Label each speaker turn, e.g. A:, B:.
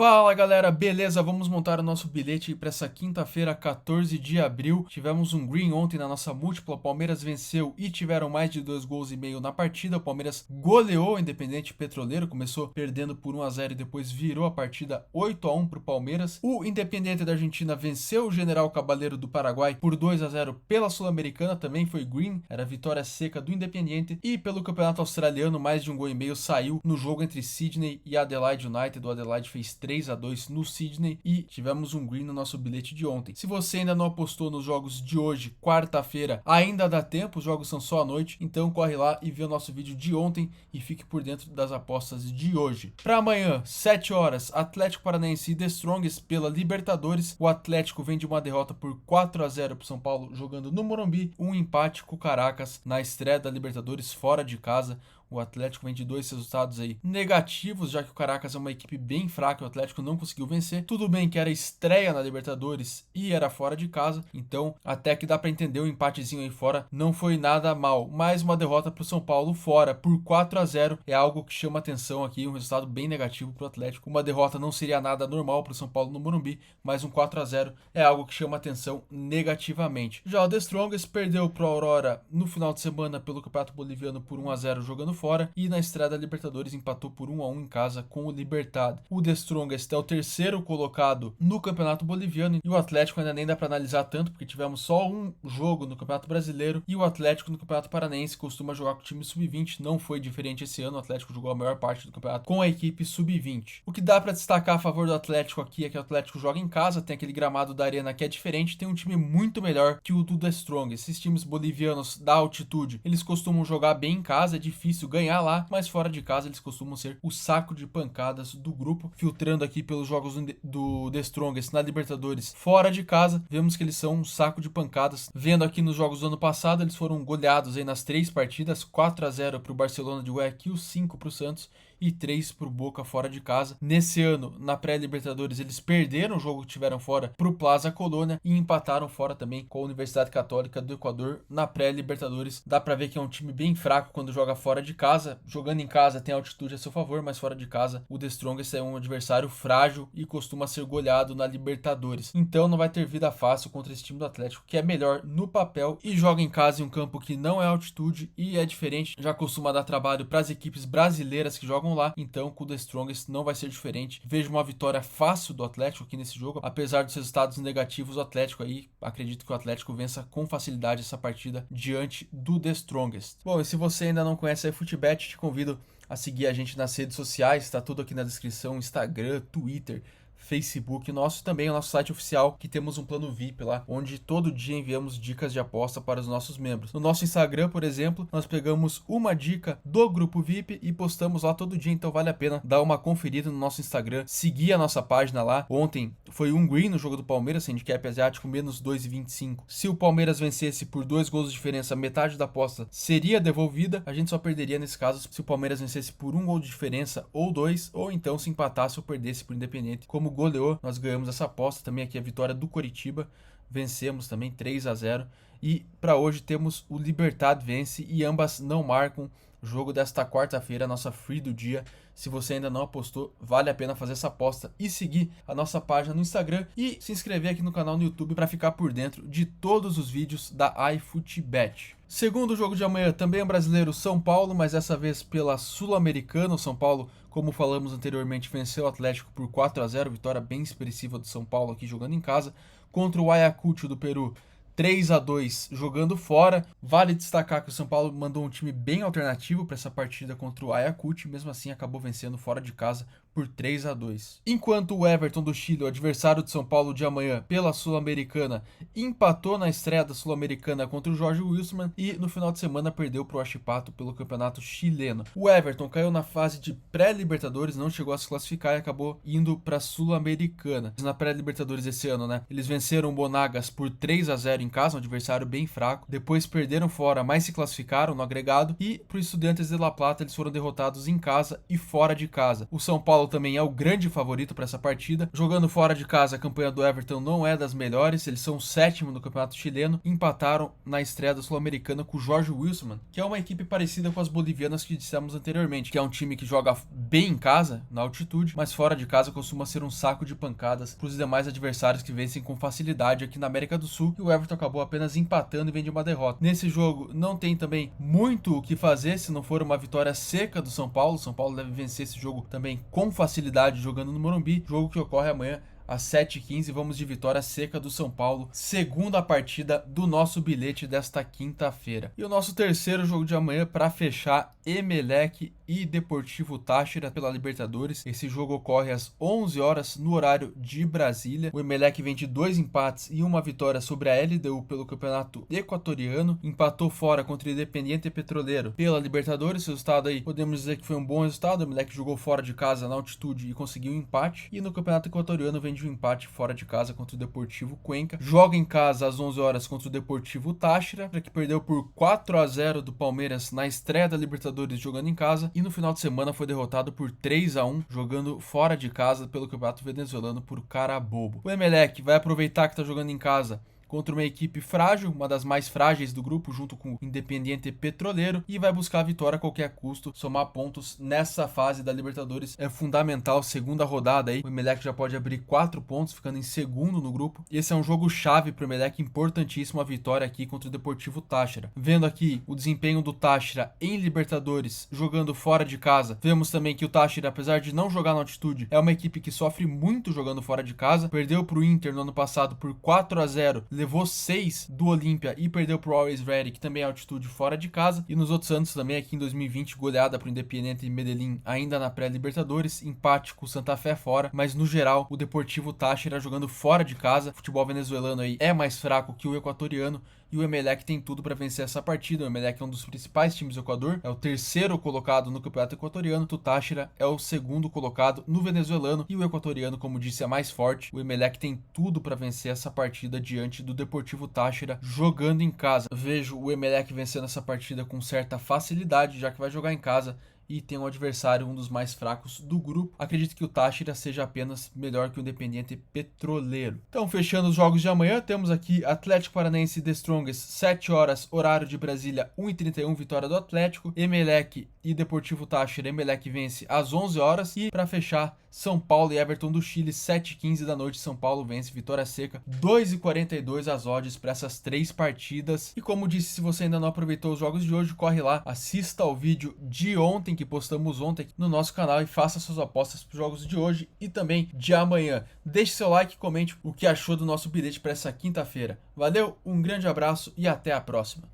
A: Fala galera, beleza? Vamos montar o nosso bilhete para essa quinta-feira, 14 de abril. Tivemos um green ontem na nossa múltipla, o Palmeiras venceu e tiveram mais de 2 gols e meio na partida. O Palmeiras goleou o Independente Petroleiro, começou perdendo por 1-0 e depois virou a partida 8-1 para o Palmeiras. O Independente da Argentina venceu o General Cabaleiro do Paraguai por 2-0 pela Sul-Americana, também foi green, era vitória seca do Independente. E pelo Campeonato Australiano, mais de um gol e meio saiu no jogo entre Sydney e Adelaide United. O Adelaide fez 3-2 no Sydney e tivemos um green no nosso bilhete de ontem. Se você ainda não apostou nos jogos de hoje, quarta-feira, ainda dá tempo, os jogos são só à noite, então corre lá e vê o nosso vídeo de ontem e fique por dentro das apostas de hoje. Para amanhã, 7 horas, Atlético Paranaense e The Strongest pela Libertadores. O Atlético vem de uma derrota por 4-0 para o São Paulo jogando no Morumbi, um empate com o Caracas na estreia da Libertadores fora de casa. O Atlético vem de 2 resultados aí negativos, já que o Caracas é uma equipe bem fraca, o Atlético não conseguiu vencer. Tudo bem que era estreia na Libertadores e era fora de casa, então até que dá para entender o empatezinho aí fora, não foi nada mal. Mais uma derrota para o São Paulo fora por 4-0 é algo que chama atenção aqui, um resultado bem negativo para o Atlético. Uma derrota não seria nada normal para o São Paulo no Morumbi, mas um 4-0 é algo que chama atenção negativamente. Já o The Strongest perdeu para o Aurora no final de semana pelo Campeonato Boliviano por 1-0 jogando fora, e na estreia da Libertadores empatou por 1-1 em casa com o Libertad. O The Strongest é o terceiro colocado no Campeonato Boliviano e o Atlético ainda nem dá para analisar tanto, porque tivemos só um jogo no Campeonato Brasileiro e o Atlético no Campeonato Paranaense costuma jogar com o time sub-20, não foi diferente esse ano. O Atlético jogou a maior parte do campeonato com a equipe sub-20. O que dá para destacar a favor do Atlético aqui é que o Atlético joga em casa, tem aquele gramado da arena que é diferente, tem um time muito melhor que o do The Strongest. Esses times bolivianos da altitude, eles costumam jogar bem em casa, é difícil ganhar lá, mas fora de casa eles costumam ser o saco de pancadas do grupo. Filtrando aqui pelos jogos do The Strongest na Libertadores fora de casa, vemos que eles são um saco de pancadas. Vendo aqui nos jogos do ano passado, eles foram goleados aí nas 3 partidas, 4-0 para o Barcelona de Guayaquil, 5 para o Santos e 3 para o Boca fora de casa. Nesse ano, na pré-Libertadores, eles perderam o jogo que tiveram fora para o Plaza Colônia e empataram fora também com a Universidade Católica do Equador na pré-Libertadores. Dá para ver que é um time bem fraco quando joga fora de casa. Jogando em casa tem altitude a seu favor, mas fora de casa o The Strongest é um adversário frágil e costuma ser goleado na Libertadores. Então não vai ter vida fácil contra esse time do Atlético, que é melhor no papel e joga em casa em um campo que não é altitude e é diferente. Já costuma dar trabalho para as equipes brasileiras que jogam lá, então com o The Strongest não vai ser diferente. Vejo uma vitória fácil do Atlético aqui nesse jogo, apesar dos resultados negativos. O Atlético aí, acredito que o Atlético vença com facilidade essa partida diante do The Strongest. Bom, e se você ainda não conhece a iFootBet, te convido a seguir a gente nas redes sociais, tá tudo aqui na descrição: Instagram, Twitter, Facebook, também o nosso site oficial, que temos um plano VIP lá, onde todo dia enviamos dicas de aposta para os nossos membros. No nosso Instagram, por exemplo, nós pegamos uma dica do grupo VIP e postamos lá todo dia, então vale a pena dar uma conferida no nosso Instagram, seguir a nossa página lá. Ontem foi um green no jogo do Palmeiras, handicap asiático menos 2,25. Se o Palmeiras vencesse por 2 gols de diferença, metade da aposta seria devolvida. A gente só perderia nesse caso se o Palmeiras vencesse por 1 gol de diferença ou 2, ou então se empatasse ou perdesse por Independente. Como goleou, nós ganhamos essa aposta. Também aqui a vitória do Coritiba, vencemos também 3-0. E para hoje temos o Libertad vence e ambas não marcam. Jogo desta quarta-feira, nossa free do dia. Se você ainda não apostou, vale a pena fazer essa aposta e seguir a nossa página no Instagram e se inscrever aqui no canal no YouTube para ficar por dentro de todos os vídeos da iFootBet. Segundo jogo de amanhã, também é um brasileiro, São Paulo, mas dessa vez pela Sul-Americana. O São Paulo, como falamos anteriormente, venceu o Atlético por 4-0, vitória bem expressiva do São Paulo aqui jogando em casa, contra o Ayacucho do Peru. 3-2 jogando fora. Vale destacar que o São Paulo mandou um time bem alternativo para essa partida contra o Ayacucho, mesmo assim acabou vencendo fora de casa por 3-2. Enquanto o Everton do Chile, o adversário de São Paulo de amanhã pela Sul-Americana, empatou na estreia da Sul-Americana contra o Jorge Wilstermann e no final de semana perdeu para o Huachipato pelo campeonato chileno. O Everton caiu na fase de pré-Libertadores, não chegou a se classificar e acabou indo para a Sul-Americana. Na pré-Libertadores esse ano, eles venceram o Monagas por 3-0 em casa, um adversário bem fraco. Depois perderam fora, mas se classificaram no agregado. E para o Estudiantes de La Plata eles foram derrotados em casa e fora de casa. O São Paulo Paulo também é o grande favorito para essa partida. Jogando fora de casa, a campanha do Everton não é das melhores, eles são o 7º no campeonato chileno, empataram na estreia da Sul-Americana com o Jorge Wilstermann, que é uma equipe parecida com as bolivianas que dissemos anteriormente, que é um time que joga bem em casa, na altitude, mas fora de casa costuma ser um saco de pancadas para os demais adversários que vencem com facilidade aqui na América do Sul, e o Everton acabou apenas empatando e vem de uma derrota. Nesse jogo não tem também muito o que fazer se não for uma vitória seca do São Paulo. São Paulo deve vencer esse jogo também com facilidade jogando no Morumbi, jogo que ocorre amanhã às 7h15, vamos de vitória seca do São Paulo, segunda partida do nosso bilhete desta quinta-feira. E o nosso terceiro jogo de amanhã para fechar, Emelec e Deportivo Táchira pela Libertadores. Esse jogo ocorre às 11 horas no horário de Brasília. O Emelec vem de 2 empates e uma vitória sobre a LDU pelo campeonato equatoriano. Empatou fora contra o Independiente Petroleiro pela Libertadores. Esse resultado aí podemos dizer que foi um bom resultado. O Emelec jogou fora de casa na altitude e conseguiu um empate. E no campeonato equatoriano vem de um empate fora de casa contra o Deportivo Cuenca. Joga em casa às 11 horas contra o Deportivo Táchira, que perdeu por 4-0 do Palmeiras na estreia da Libertadores jogando em casa, e no final de semana foi derrotado por 3-1 jogando fora de casa pelo campeonato venezuelano por Carabobo. O Emelec vai aproveitar que está jogando em casa contra uma equipe frágil, uma das mais frágeis do grupo, junto com o Independiente Petroleiro, e vai buscar a vitória a qualquer custo. Somar pontos nessa fase da Libertadores é fundamental. Segunda rodada aí, o Emelec já pode abrir 4 pontos, ficando em segundo no grupo. E esse é um jogo chave para o Emelec, importantíssimo a vitória aqui contra o Deportivo Táchira. Vendo aqui o desempenho do Táchira em Libertadores, jogando fora de casa, vemos também que o Táchira, apesar de não jogar na altitude, é uma equipe que sofre muito jogando fora de casa. Perdeu para o Inter no ano passado por 4-0, levou 6 do Olímpia e perdeu pro Always Ready, que também é altitude fora de casa. E nos outros anos também, aqui em 2020, goleada pro Independiente Medellín, ainda na pré-Libertadores, empate com o Santa Fé fora, mas no geral, o Deportivo Táchira jogando fora de casa. O futebol venezuelano aí é mais fraco que o equatoriano, e o Emelec tem tudo para vencer essa partida. O Emelec é um dos principais times do Equador, é o 3º colocado no campeonato equatoriano. O Táchira é o 2º colocado no venezuelano, e o equatoriano, como disse, é mais forte. O Emelec tem tudo para vencer essa partida diante do Deportivo Táchira jogando em casa. Vejo o Emelec vencendo essa partida com certa facilidade, já que vai jogar em casa e tem um adversário um dos mais fracos do grupo. Acredito que o Táchira seja apenas melhor que o Independiente Petroleiro. Então, fechando os jogos de amanhã, temos aqui Atlético Paranaense e The Strongest, 7 horas, horário de Brasília, 1h31, vitória do Atlético. Emelec e Deportivo Táchira, Emelec vence às 11 horas. E para fechar, São Paulo e Everton do Chile, 7h15 da noite, São Paulo vence, vitória seca, 2h42 as odds para essas 3 partidas. E como disse, se você ainda não aproveitou os jogos de hoje, corre lá, assista ao vídeo de ontem, que postamos ontem no nosso canal, e faça suas apostas para os jogos de hoje e também de amanhã. Deixe seu like e comente o que achou do nosso bilhete para essa quinta-feira. Valeu, um grande abraço e até a próxima.